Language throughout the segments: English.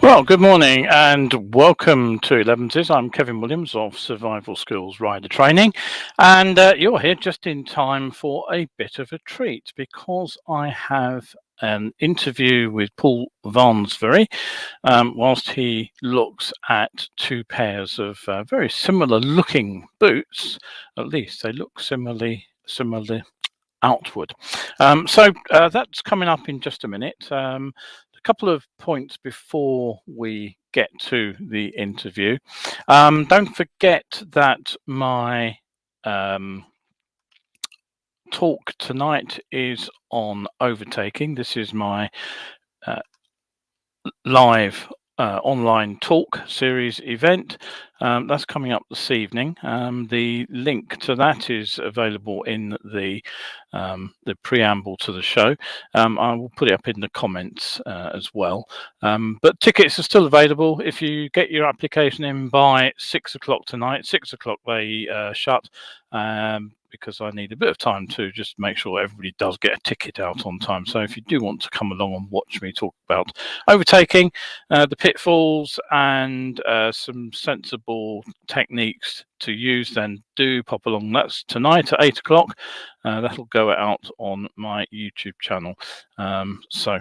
Well, good morning and welcome to Elevenses. I'm Kevin Williams of Survival Skills Rider Training, and you're here just in time for a bit of a treat because I have an interview with Paul Varnsverry whilst he looks at two pairs of very similar looking boots. At least they look similar outward. So that's coming up in just a minute. A couple of points before we get to the interview. Don't forget that my talk tonight is on overtaking. This is my live online talk series event. That's coming up this evening. The link to that is available in the preamble to the show. I will put it up in the comments as well. But tickets are still available. If you get your application in by 6 o'clock tonight, 6 o'clock they shut. Because I need a bit of time to just make sure everybody does get a ticket out on time. So if you do want to come along and watch me talk about overtaking, the pitfalls and some sensible techniques to use, then do pop along. That's tonight at 8 o'clock. That'll go out on my YouTube channel. So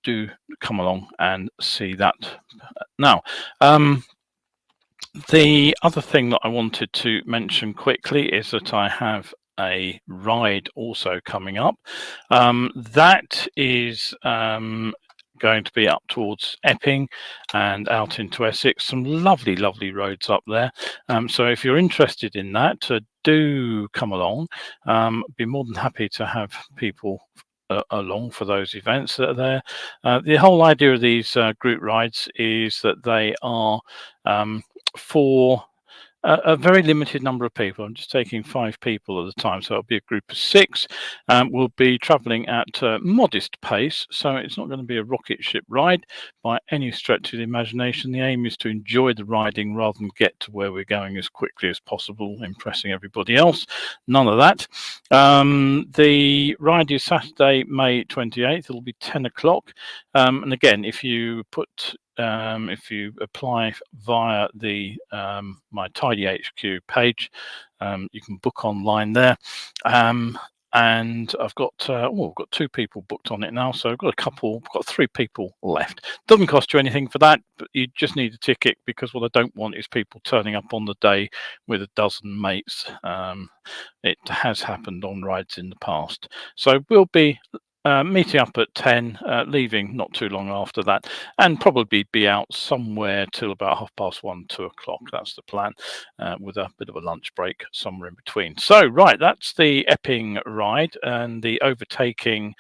do come along and see that. Now, the other thing that I wanted to mention quickly is that I have a ride also coming up. That is going to be up towards Epping and out into Essex. Some lovely roads up there. So if you're interested in that, do come along. Be more than happy to have people along for those events that are there. The whole idea of these group rides is that they are for a very limited number of people. I'm just taking 5 people at a time, so it'll be a group of 6. We'll be traveling at a modest pace, so it's not going to be a rocket ship ride by any stretch of the imagination. The aim is to enjoy the riding rather than get to where we're going as quickly as possible, impressing everybody else. None of that. The ride is Saturday, May 28th. It'll be 10 o'clock. And again, if you apply via the my Tidy HQ page, you can book online there. And I've got 2 people booked on it now, so I've got 3 people left. Doesn't cost you anything for that, but you just need a ticket, because what I don't want is people turning up on the day with a dozen mates. It has happened on rides in the past. So we'll be meeting up at 10, leaving not too long after that, and probably be out somewhere till about 1:30, 2 o'clock. That's the plan, with a bit of a lunch break somewhere in between. So, right, that's the Epping ride and the overtaking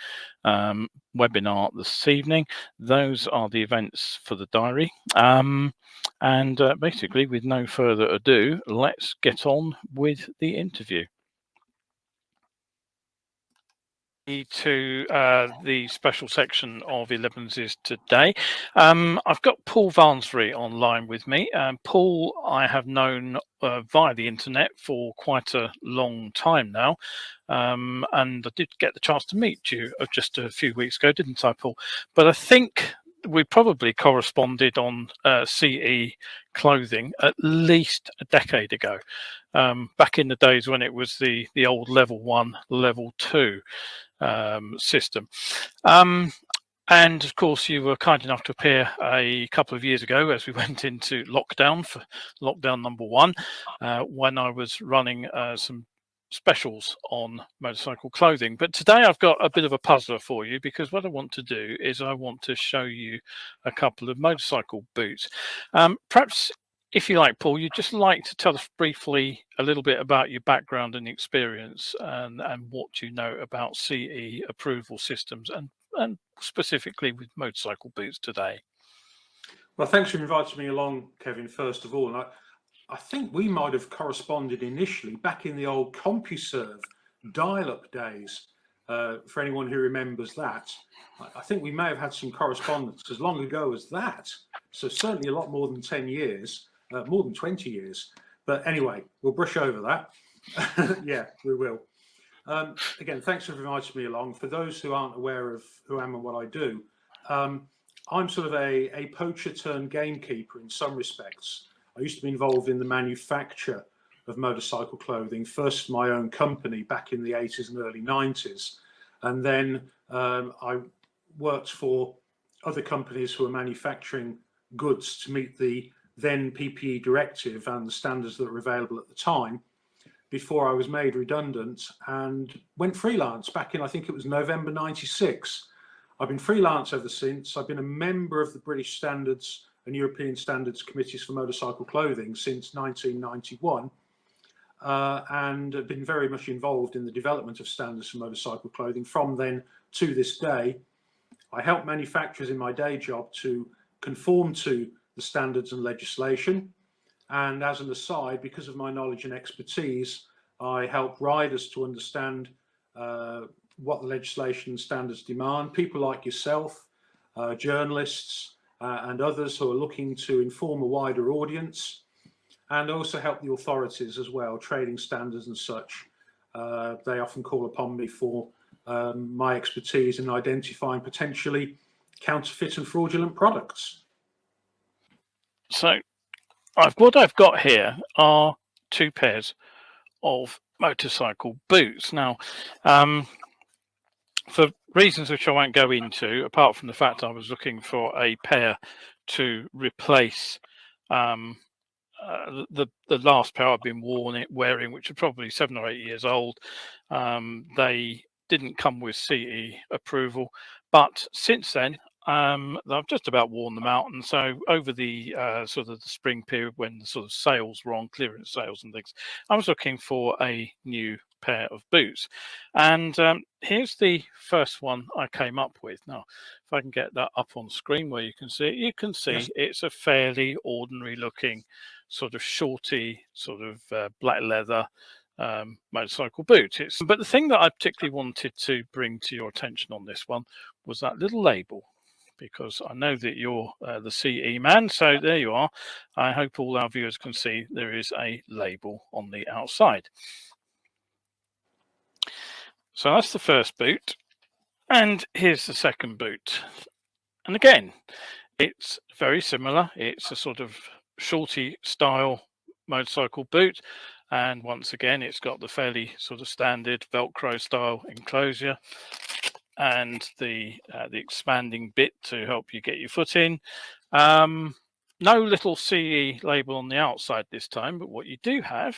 webinar this evening. Those are the events for the diary. And basically, with no further ado, let's get on with the interview. To the special section of Elevenses today. I've got Paul Varnsverry online with me. Paul, I have known via the internet for quite a long time now, and I did get the chance to meet you just a few weeks ago, didn't I, Paul? But I think we probably corresponded on CE clothing at least a decade ago, back in the days when it was the old level 1, level 2 system. And of course, you were kind enough to appear a couple of years ago as we went into lockdown, for lockdown number 1, when I was running some specials on motorcycle clothing. But today I've got a bit of a puzzler for you, because what I want to do is I want to show you a couple of motorcycle boots. Perhaps, if you like, Paul, you'd just like to tell us briefly a little bit about your background and experience, and what you know about CE approval systems, and specifically with motorcycle boots today. Well, thanks for inviting me along, Kevin, first of all. And I think we might have corresponded initially back in the old CompuServe dial-up days, for anyone who remembers that. I think we may have had some correspondence as long ago as that. So certainly a lot more than 10 years. More than 20 years. But anyway, we'll brush over that. Yeah, we will. Again, thanks for inviting me along. For those who aren't aware of who I am and what I do, I'm sort of a poacher turned gamekeeper in some respects. I used to be involved in the manufacture of motorcycle clothing, first my own company back in the 80s and early 90s. And then I worked for other companies who were manufacturing goods to meet the then PPE directive and the standards that were available at the time, before I was made redundant and went freelance back in, I think it was November 96. I've been freelance ever since. I've been a member of the British Standards and European Standards Committees for Motorcycle Clothing since 1991, and have been very much involved in the development of standards for motorcycle clothing from then to this day. I help manufacturers in my day job to conform to the standards and legislation. And as an aside, because of my knowledge and expertise, I help riders to understand what the legislation and standards demand. People like yourself, journalists, and others who are looking to inform a wider audience, and also help the authorities as well, trading standards and such. They often call upon me for my expertise in identifying potentially counterfeit and fraudulent products. So what I've got here are 2 pairs of motorcycle boots. Now, for reasons which I won't go into, apart from the fact I was looking for a pair to replace the last pair I've been wearing, which are probably 7 or 8 years old. They didn't come with CE approval, but since then I've just about worn them out. And so over the sort of the spring period, when the sort of sales were on, clearance sales and things, I was looking for a new pair of boots. And here's the first one I came up with. Now, if I can get that up on screen where you can see it, you can see Yes. It's a fairly ordinary looking sort of shorty, sort of black leather motorcycle boot. But the thing that I particularly wanted to bring to your attention on this one was that little label, because I know that you're the CE man. So there you are. I hope all our viewers can see there is a label on the outside. So that's the first boot. And here's the second boot. And again, it's very similar. It's a sort of shorty style motorcycle boot. And once again, it's got the fairly sort of standard Velcro style enclosure and the expanding bit to help you get your foot in. No little CE label on the outside this time, but what you do have,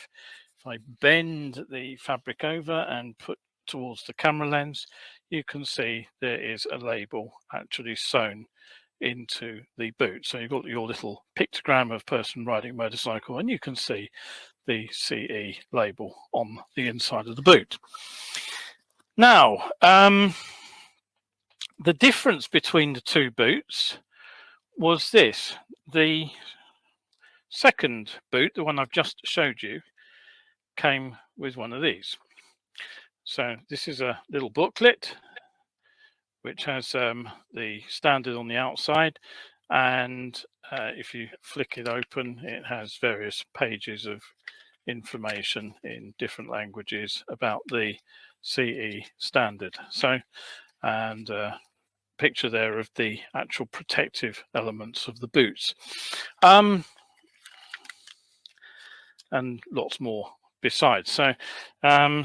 if I bend the fabric over and put towards the camera lens, you can see there is a label actually sewn into the boot. So you've got your little pictogram of person riding a motorcycle, and you can see the CE label on the inside of the boot. Now, the difference between the 2 boots was this. The second boot, the one I've just showed you, came with one of these. So this is a little booklet which has the standard on the outside, and if you flick it open, it has various pages of information in different languages about the CE standard. So, and picture there of the actual protective elements of the boots, and lots more besides. So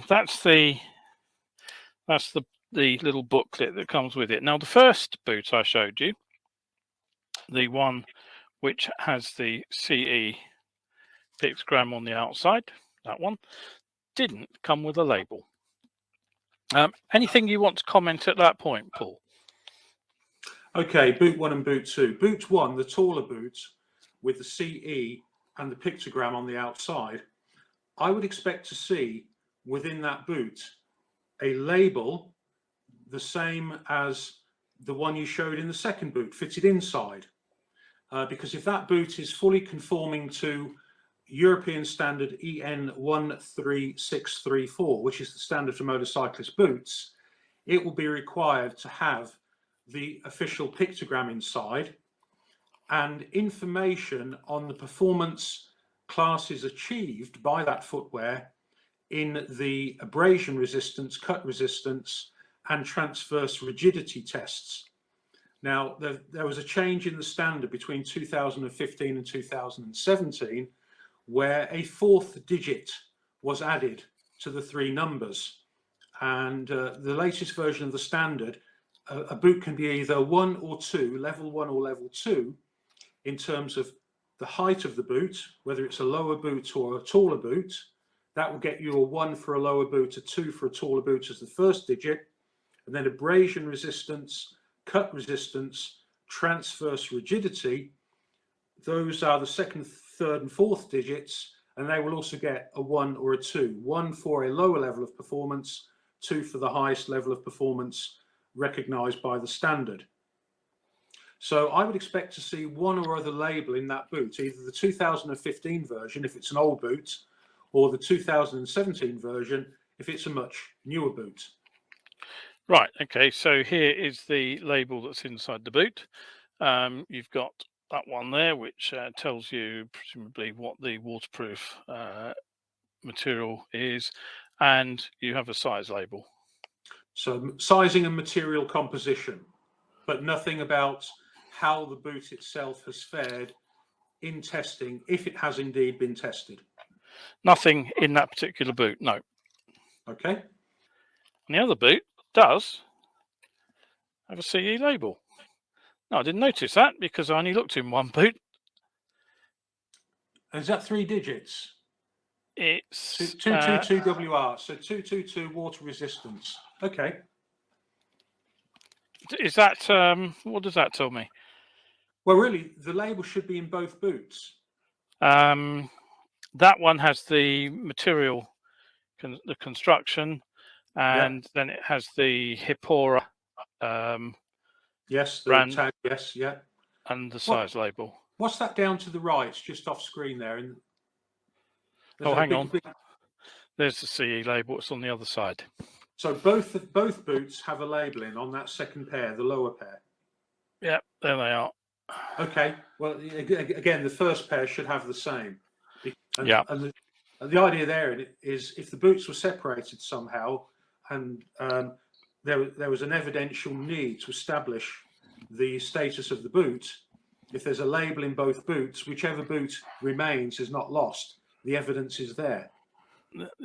that's the little booklet that comes with it. Now, the first boot I showed you, the one which has the CE pictogram on the outside, that one didn't come with a label. Anything you want to comment at that point, Paul? Okay, boot 1 and boot 2. Boot 1, the taller boot with the CE and the pictogram on the outside, I would expect to see within that boot a label the same as the one you showed in the second boot, fitted inside. Because if that boot is fully conforming to European standard EN 13634, which is the standard for motorcyclist boots, it will be required to have the official pictogram inside and information on the performance classes achieved by that footwear in the abrasion resistance, cut resistance, and transverse rigidity tests. Now, there was a change in the standard between 2015 and 2017, where a fourth digit was added to the three numbers. And the latest version of the standard, a boot can be either 1 or 2, level 1 or level 2, in terms of the height of the boot, whether it's a lower boot or a taller boot. That will get you a 1 for a lower boot, a 2 for a taller boot as the first digit, and then abrasion resistance, cut resistance, transverse rigidity. Those are the second, third, and fourth digits, and they will also get a 1 or a 2. 1 for a lower level of performance, 2 for the highest level of performance recognized by the standard. So I would expect to see one or other label in that boot, either the 2015 version if it's an old boot, or the 2017 version if it's a much newer boot. Right, okay, so here is the label that's inside the boot. You've got that one there, which tells you presumably what the waterproof material is, and you have a size label. So sizing and material composition, but nothing about how the boot itself has fared in testing, if it has indeed been tested. Nothing in that particular boot, no. Okay. And the other boot does have a CE label. No, I didn't notice that because I only looked in one boot. Is that 3 digits? It's 222 WR, so 222 water resistance. Okay. Is that what does that tell me? Well, really, the label should be in both boots. That one has the material, the construction, and then it has the Hippora. Yes, the brand, tag. Yes, yeah. And the size label. What's that down to the right, just off screen there? Oh, hang on. There's the CE label. It's on the other side. So both boots have a labeling on that second pair, the lower pair. Yep, there they are. Okay. Well, again, the first pair should have the same. And, yeah. And the idea there is if the boots were separated somehow, and there was an evidential need to establish the status of the boot, if there's a label in both boots, whichever boot remains is not lost. The evidence is there.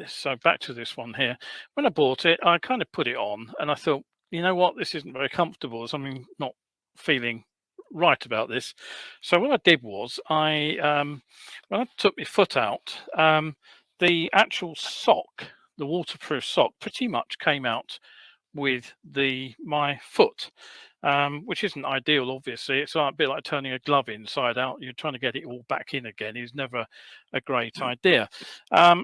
So back to this one here. When I bought it, I kind of put it on and I thought, you know what, this isn't very comfortable. Something not feeling right about this. So what I did was when I took my foot out, the actual sock, the waterproof sock, pretty much came out with my foot, which isn't ideal. Obviously, it's a bit like turning a glove inside out. You're trying to get it all back in again is never a great idea.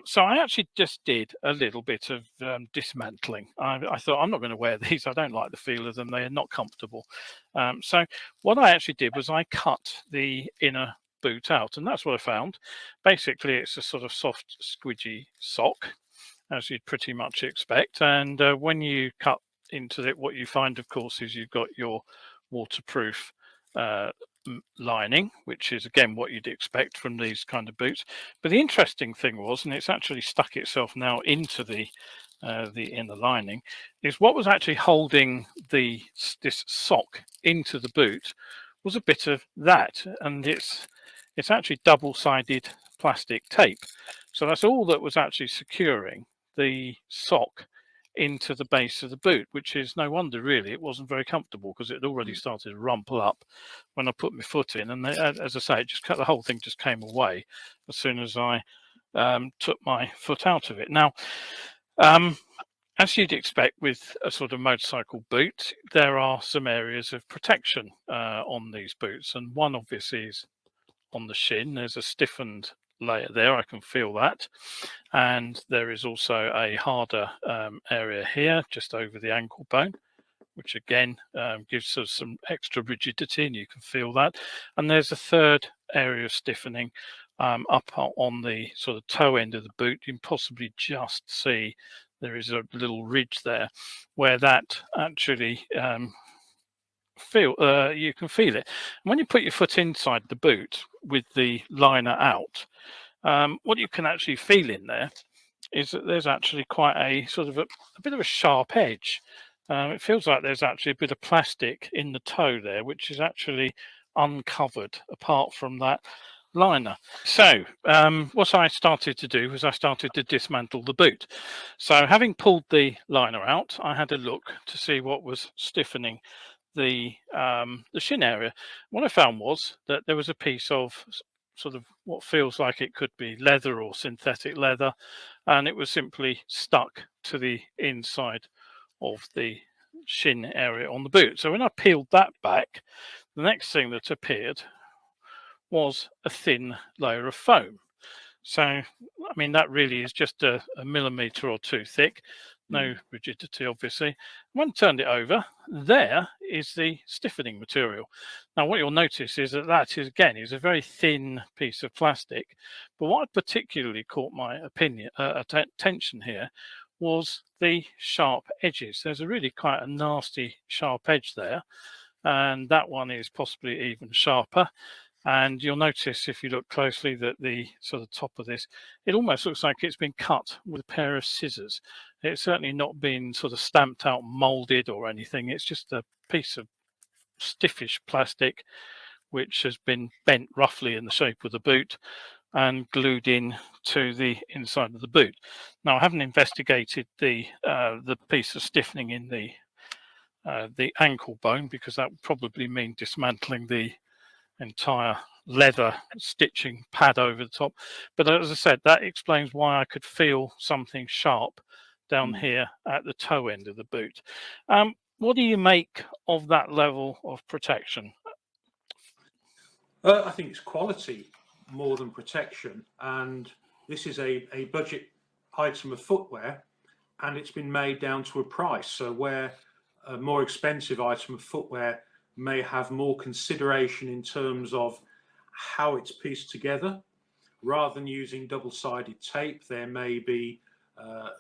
So I actually just did a little bit of dismantling. I thought, I'm not going to wear these. I don't like the feel of them. They are not comfortable. So what I actually did was I cut the inner boot out, and that's what I found. Basically, it's a sort of soft, squidgy sock, as you'd pretty much expect. And when you cut into it, what you find, of course, is you've got your waterproof lining, which is again what you'd expect from these kind of boots. But the interesting thing was, and it's actually stuck itself now into the inner lining, is what was actually holding this sock into the boot was a bit of that, and it's actually double-sided plastic tape. So that's all that was actually securing the sock into the base of the boot, which is no wonder really it wasn't very comfortable, because it had already started to rumple up when I put my foot in, and as I say, the whole thing just came away as soon as I took my foot out of it. Now, as you'd expect with a sort of motorcycle boot, there are some areas of protection on these boots, and one obviously is on the shin. There's a stiffened layer there, I can feel that, and there is also a harder area here just over the ankle bone, which again gives us some extra rigidity, and you can feel that. And there's a third area of stiffening up on the sort of toe end of the boot. You can possibly just see there is a little ridge there where that actually you can feel it. And when you put your foot inside the boot with the liner out, what you can actually feel in there is that there's actually quite a sort of a bit of a sharp edge. It feels like there's actually a bit of plastic in the toe there, which is actually uncovered apart from that liner. So what I started to do was I started to dismantle the boot. So having pulled the liner out, I had a look to see what was stiffening the shin area. What I found was that there was a piece of sort of what feels like it could be leather or synthetic leather, and it was simply stuck to the inside of the shin area on the boot. So when I peeled that back, the next thing that appeared was a thin layer of foam. So, I mean, that really is just a millimetre or two thick, no rigidity, obviously. When I turned it over, there is the stiffening material. Now, what you'll notice is that that is, again, is a very thin piece of plastic. But what particularly caught my attention here was the sharp edges. There's a really quite a nasty sharp edge there, and that one is possibly even sharper. And you'll notice if you look closely that the sort of top of this, it almost looks like it's been cut with a pair of scissors. It's certainly not been sort of stamped out, molded or anything. It's just a piece of stiffish plastic which has been bent roughly in the shape of the boot and glued in to the inside of the boot. Now, I haven't investigated the piece of stiffening in the ankle bone, because that would probably mean dismantling the entire leather stitching pad over the top. But as I said, that explains why I could feel something sharp down here at the toe end of the boot. What do you make of that level of protection? I think it's quality more than protection, and this is a budget item of footwear, and it's been made down to a price. So where a more expensive item of footwear may have more consideration in terms of how it's pieced together, rather than using double-sided tape, there may be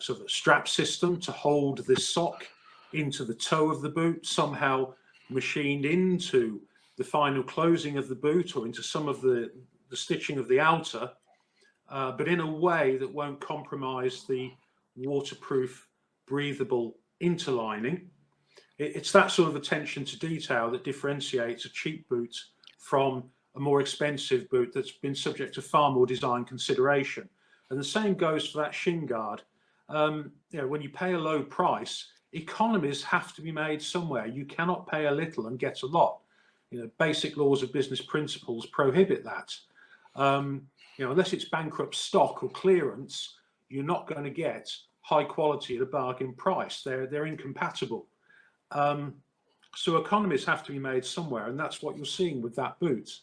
sort of a strap system to hold the sock into the toe of the boot, somehow machined into the final closing of the boot or into some of the stitching of the outer, but in a way that won't compromise the waterproof, breathable interlining. It's that sort of attention to detail that differentiates a cheap boot from a more expensive boot that's been subject to far more design consideration. And the same goes for that shin guard. You know, when you pay a low price, economies have to be made somewhere. You cannot pay a little and get a lot. You know, basic laws of business principles prohibit that. You know, unless it's bankrupt stock or clearance, you're not going to get high quality at a bargain price. They're incompatible. So economies have to be made somewhere, and that's what you're seeing with that boot.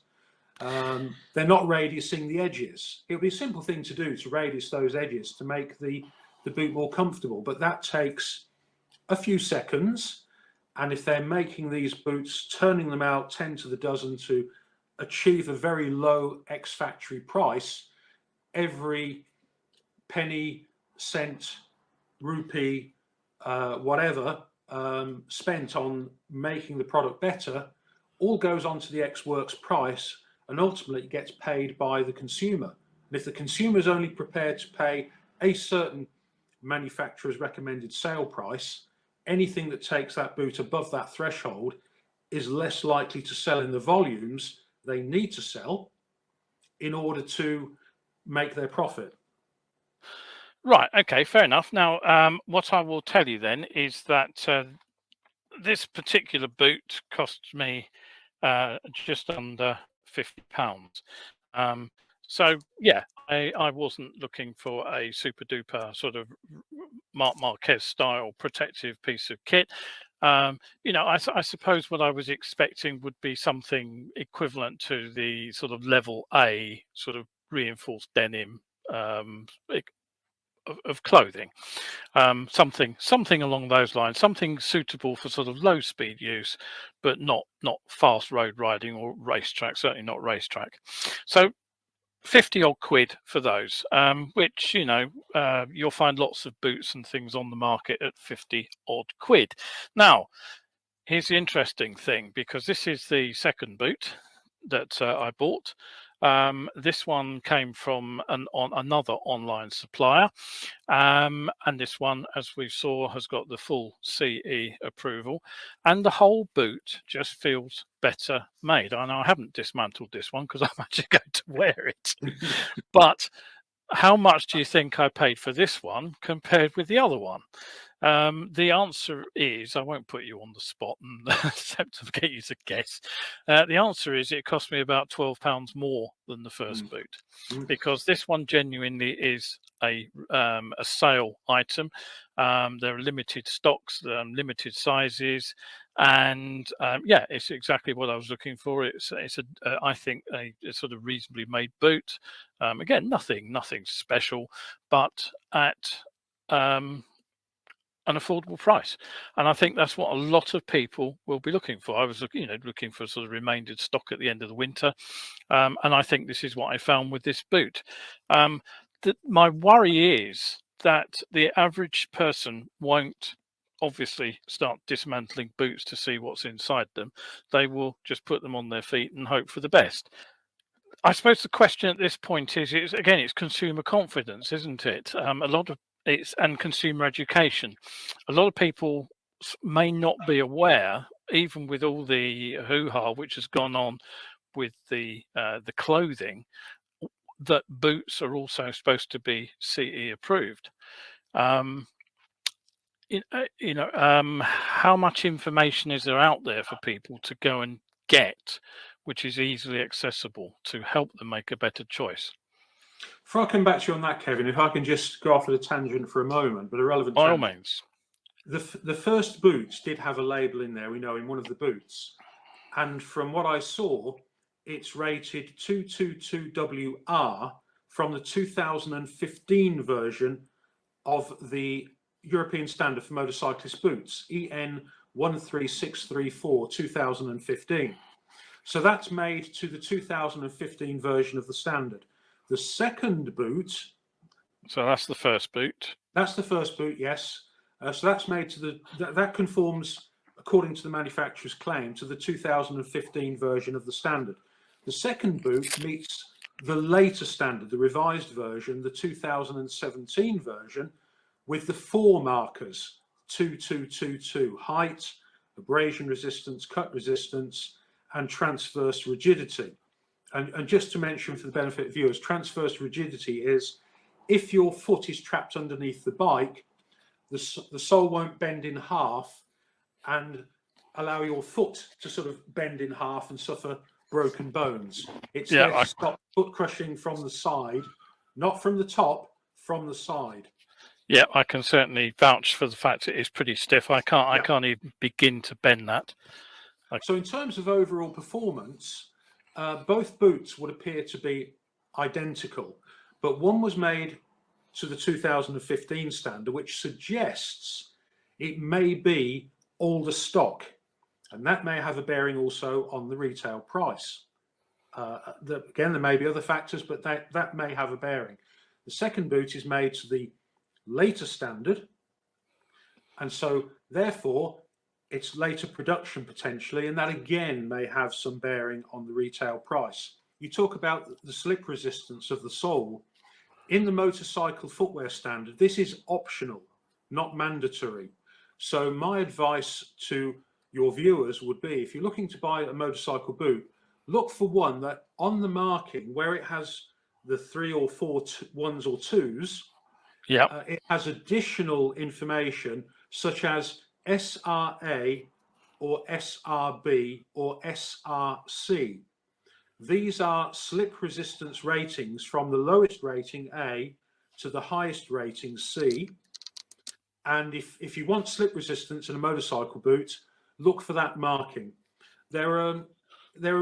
They're not radiusing the edges. It would be a simple thing to do to radius those edges to make the boot more comfortable, but that takes a few seconds. And if they're making these boots, turning them out 10 to the dozen to achieve a very low ex-factory price, every penny, cent, rupee, whatever, spent on making the product better, all goes onto the ex-works price, and ultimately it gets paid by the consumer. And if the consumer is only prepared to pay a certain manufacturer's recommended sale price, anything that takes that boot above that threshold is less likely to sell in the volumes they need to sell in order to make their profit. Right, okay, fair enough. Now, what I will tell you then is that this particular boot cost me just under £50. So yeah, I wasn't looking for a super duper sort of Marc Marquez style protective piece of kit. You know, I suppose what I was expecting would be something equivalent to the sort of level A sort of reinforced denim of clothing, something along those lines, something suitable for sort of low speed use, but not fast road riding or racetrack, certainly not racetrack. So 50 odd quid for those, which, you know, you'll find lots of boots and things on the market at 50 odd quid. Now, here's the interesting thing, because this is the second boot that I bought. This one came from another online supplier, and this one, as we saw, has got the full CE approval, and the whole boot just feels better made. I know I haven't dismantled this one because I'm actually going to wear it, but how much do you think I paid for this one compared with the other one? The answer is, I won't put you on the spot and attempt to get you to guess. The answer is it cost me about £12 more than the first boot, because this one genuinely is a sale item. There are limited stocks, limited sizes, and yeah, it's exactly what I was looking for. It's I think a sort of reasonably made boot. Again, nothing special, but at an affordable price, and I think that's what a lot of people will be looking for. I was looking for sort of remaindered stock at the end of the winter, and I think this is what I found with this boot. My worry is that the average person won't obviously start dismantling boots to see what's inside them. They will just put them on their feet and hope for the best. I suppose the question at this point is again, it's consumer confidence, isn't it? A lot of and consumer education. A lot of people may not be aware, even with all the hoo-ha which has gone on with the clothing, that boots are also supposed to be CE approved. How much information is there out there for people to go and get, which is easily accessible to help them make a better choice? Before I come back to you on that, Kevin, if I can just go off at a tangent for a moment, but a relevant By all tangent. means. The first boots did have a label in there, we know, in one of the boots. And from what I saw, it's rated 222WR from the 2015 version of the European Standard for Motorcyclist Boots, EN 13634 2015. So that's made to the 2015 version of the standard. The second boot. So that's the first boot. That's the first boot, yes. So that's made to that conforms, according to the manufacturer's claim, to the 2015 version of the standard. The second boot meets the later standard, the revised version, the 2017 version, with the 4 markers: 2222, height, abrasion resistance, cut resistance, and transverse rigidity. And just to mention for the benefit of viewers, transverse rigidity is if your foot is trapped underneath the bike, the sole won't bend in half and allow your foot to sort of bend in half and suffer broken bones. It's there to stop foot crushing from the side, not from the top, from the side. Yeah, I can certainly vouch for the fact it is pretty stiff. I can't even begin to bend that. So in terms of overall performance, both boots would appear to be identical, but one was made to the 2015 standard, which suggests it may be older stock, and that may have a bearing also on the retail price. Again, there may be other factors, but that may have a bearing. The second boot is made to the later standard, and so therefore it's later production potentially, and that again may have some bearing on the retail price. You talk about the slip resistance of the sole. In the motorcycle footwear standard, this is optional, not mandatory. So my advice to your viewers would be, if you're looking to buy a motorcycle boot, look for one that on the marking where it has the 3 or 4 ones or twos, it has additional information such as SRA or SRB or SRC. These are slip resistance ratings from the lowest rating A to the highest rating C. And if you want slip resistance in a motorcycle boot, look for that marking. There are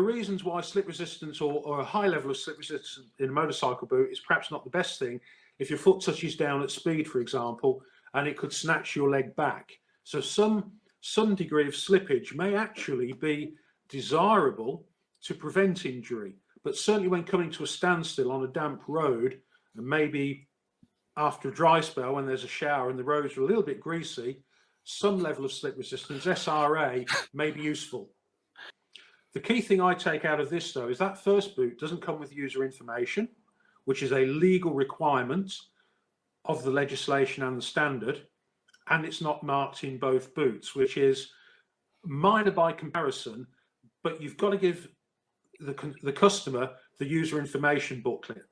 reasons why slip resistance or a high level of slip resistance in a motorcycle boot is perhaps not the best thing. If your foot touches down at speed, for example, and it could snatch your leg back. So some degree of slippage may actually be desirable to prevent injury, but certainly when coming to a standstill on a damp road, and maybe after a dry spell when there's a shower and the roads are a little bit greasy, some level of slip resistance, SRA, may be useful. The key thing I take out of this, though, is that first boot doesn't come with user information, which is a legal requirement of the legislation and the standard, and it's not marked in both boots, which is minor by comparison, but you've got to give the customer the user information booklet.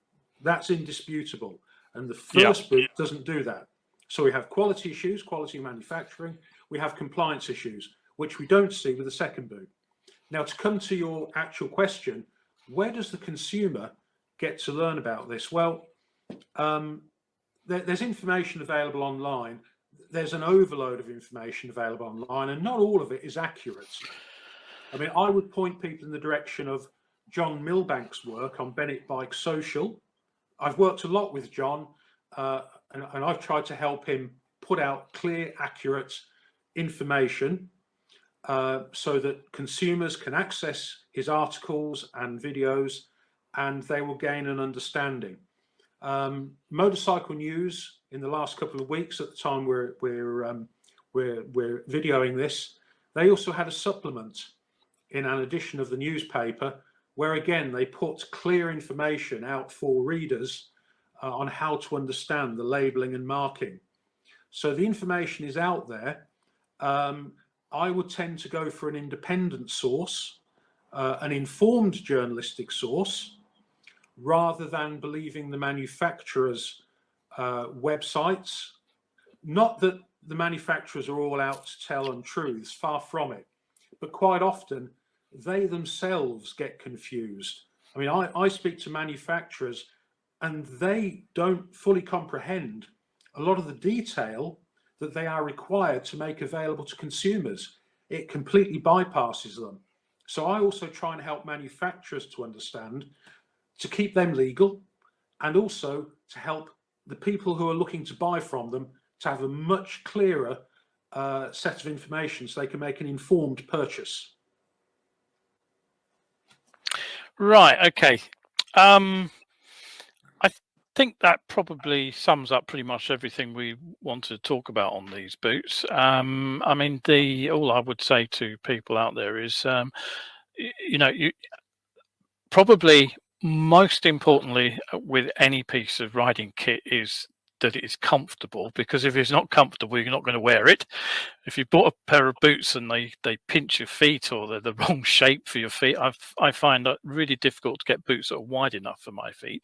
That's indisputable. And the first boot doesn't do that. So we have quality issues, quality manufacturing. We have compliance issues, which we don't see with the second boot. Now, to come to your actual question, where does the consumer get to learn about this? Well, there's information available online. There's an overload of information available online, and not all of it is accurate. I mean, I would point people in the direction of John Milbank's work on Bennett Bike Social. I've worked a lot with John, and I've tried to help him put out clear, accurate information so that consumers can access his articles and videos, and they will gain an understanding. Motorcycle News, in the last couple of weeks, at the time we're videoing this, they also had a supplement in an edition of the newspaper where, again, they put clear information out for readers on how to understand the labelling and marking. So the information is out there. I would tend to go for an independent source, an informed journalistic source, rather than believing the manufacturers' websites. Not that the manufacturers are all out to tell untruths, far from it, but quite often they themselves get confused. I mean, I speak to manufacturers and they don't fully comprehend a lot of the detail that they are required to make available to consumers. It completely bypasses them. So I also try and help manufacturers to understand, to keep them legal, and also to help the people who are looking to buy from them to have a much clearer set of information so they can make an informed purchase. Right, okay. I think that probably sums up pretty much everything we want to talk about on these boots. I mean, all I would say to people out there is, you probably most importantly with any piece of riding kit is that it is comfortable, because if it's not comfortable, you're not going to wear it. If you bought a pair of boots and they pinch your feet, or they're the wrong shape for your feet, I find that really difficult to get boots that are wide enough for my feet.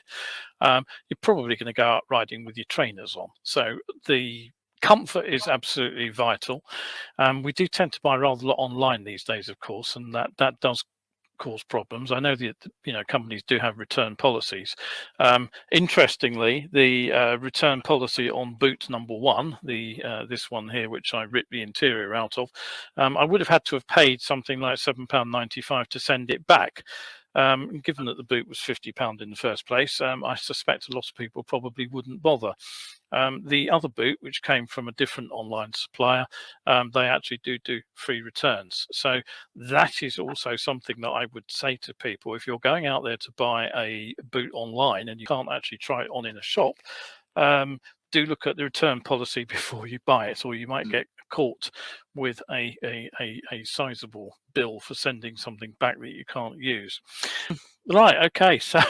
You're probably going to go out riding with your trainers on. So the comfort is absolutely vital. We do tend to buy rather a lot online these days, of course, and that does cause problems. I know that companies do have return policies. Interestingly, the return policy on boot number 1, this one here, which I ripped the interior out of, I would have had to have paid something like £7.95 to send it back. Given that the boot was £50 in the first place, I suspect a lot of people probably wouldn't bother. The other boot, which came from a different online supplier, they actually do free returns. So that is also something that I would say to people: if you're going out there to buy a boot online and you can't actually try it on in a shop, do look at the return policy before you buy it, or you might get caught with a sizable bill for sending something back that you can't use. Right, okay, so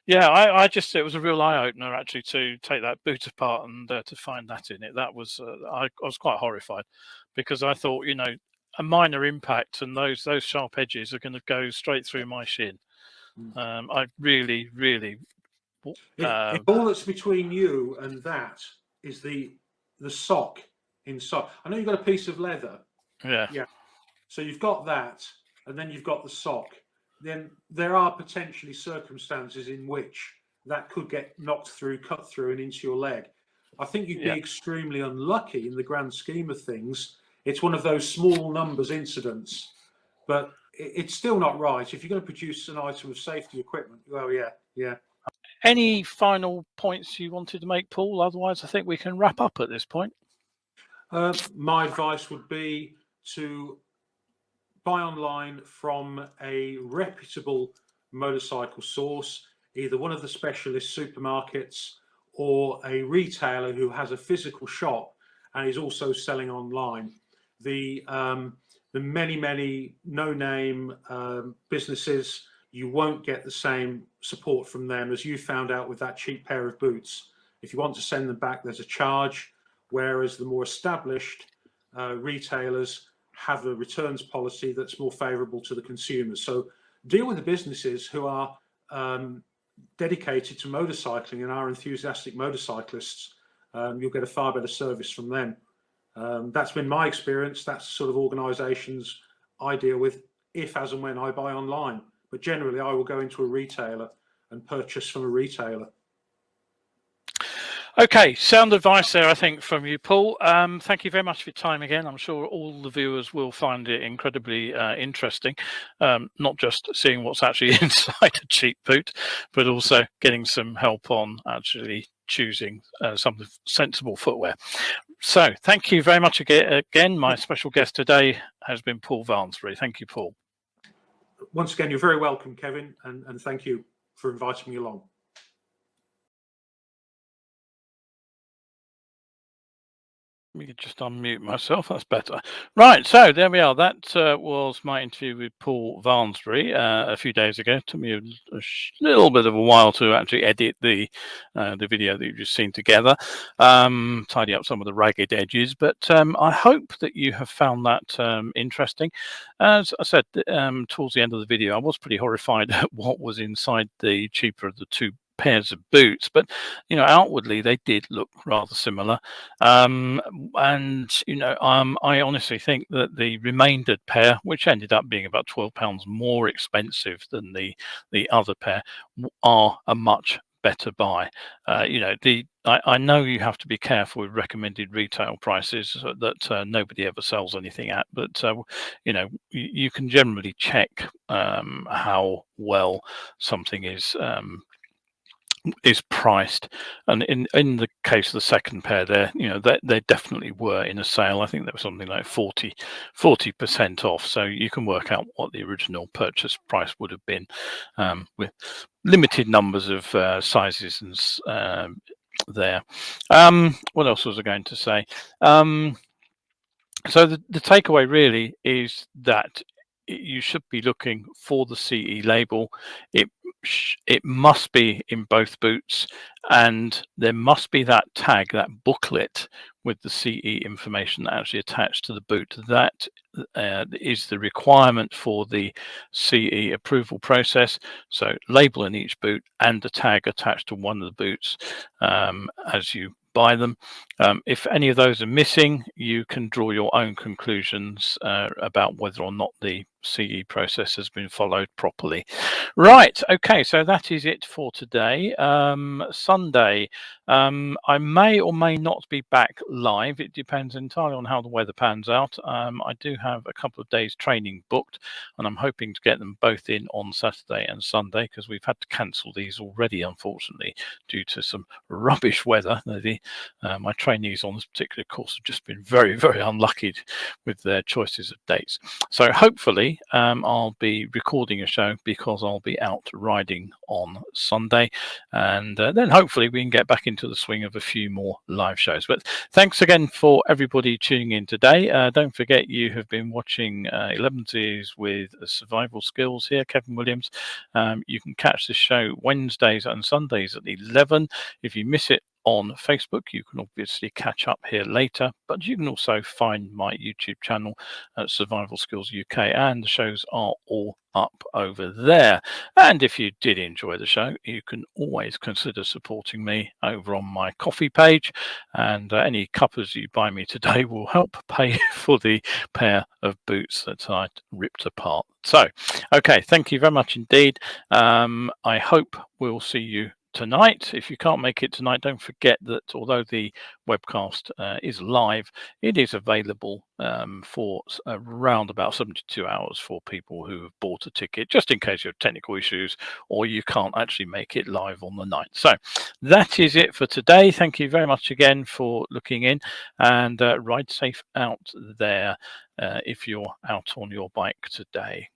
yeah, I just, it was a real eye-opener actually to take that boot apart and to find that in it. That was I was quite horrified, because I thought, a minor impact and those sharp edges are going to go straight through my shin. I really if all that's between you and that is the sock inside. I know you've got a piece of leather. Yeah. So you've got that, and then you've got the sock. Then there are potentially circumstances in which that could get knocked through, cut through, and into your leg. I think you'd be extremely unlucky in the grand scheme of things. It's one of those small numbers incidents, but it's still not right. If you're going to produce an item of safety equipment, well, yeah. Any final points you wanted to make, Paul? Otherwise, I think we can wrap up at this point. My advice would be to buy online from a reputable motorcycle source, either one of the specialist supermarkets or a retailer who has a physical shop and is also selling online. The the many no-name businesses, you won't get the same support from them as you found out with that cheap pair of boots. If you want to send them back, there's a charge, whereas the more established retailers have a returns policy that's more favourable to the consumers. So deal with the businesses who are dedicated to motorcycling and are enthusiastic motorcyclists. You'll get a far better service from them. That's been my experience. That's the sort of organisations I deal with if, as and when I buy online. But generally, I will go into a retailer and purchase from a retailer. Okay, sound advice there, I think, from you, Paul. Thank you very much for your time again. I'm sure all the viewers will find it incredibly interesting, not just seeing what's actually inside a cheap boot, but also getting some help on actually choosing some sensible footwear. So thank you very much again. My special guest today has been Paul Varnsverry. Thank you, Paul. Once again, you're very welcome, Kevin, and thank you for inviting me along. Let me just unmute myself, that's better. Right, so there we are. That was my interview with Paul Varnsverry a few days ago. It took me a little bit of a while to actually edit the video that you've just seen together, tidy up some of the ragged edges, but I hope that you have found that interesting. As I said towards the end of the video, I was pretty horrified at what was inside the cheaper of the two pairs of boots, but outwardly they did look rather similar, and I honestly think that the remaindered pair, which ended up being about £12 more expensive than the other pair, are a much better buy. I know you have to be careful with recommended retail prices that nobody ever sells anything at, but you can generally check how well something is priced, and in the case of the second pair there, they definitely were in a sale. I think there was something like 40% off, so you can work out what the original purchase price would have been, with limited numbers of sizes and there. What else was I going to say? So the takeaway really is that you should be looking for the CE label. It must be in both boots, and there must be that tag, that booklet with the CE information actually attached to the boot. That is the requirement for the CE approval process. So label in each boot and a tag attached to one of the boots as you buy them. If any of those are missing, you can draw your own conclusions about whether or not the CE process has been followed properly. Right, okay, so that is it for today. Sunday, I may or may not be back live. It depends entirely on how the weather pans out. I do have a couple of days training booked, and I'm hoping to get them both in on Saturday and Sunday, because we've had to cancel these already, unfortunately, due to some rubbish weather. My trainees on this particular course have just been very, very unlucky with their choices of dates. So hopefully I'll be recording a show, because I'll be out riding on Sunday, and then hopefully we can get back into the swing of a few more live shows. But thanks again for everybody tuning in today. Don't forget, you have been watching Elevenses with Survival Skills here, Kevin Williams. You can catch this show Wednesdays and Sundays at 11. If you miss it on Facebook, you can obviously catch up here later, but you can also find my YouTube channel at Survival Skills UK, and the shows are all up over there. And if you did enjoy the show, you can always consider supporting me over on my coffee page, and any cuppers you buy me today will help pay for the pair of boots that I ripped apart. So okay, thank you very much indeed. I hope we'll see you tonight. If you can't make it tonight, don't forget that although the webcast is live, it is available for around about 72 hours for people who have bought a ticket, just in case you have technical issues or you can't actually make it live on the night. So that is it for today. Thank you very much again for looking in, and ride safe out there if you're out on your bike today.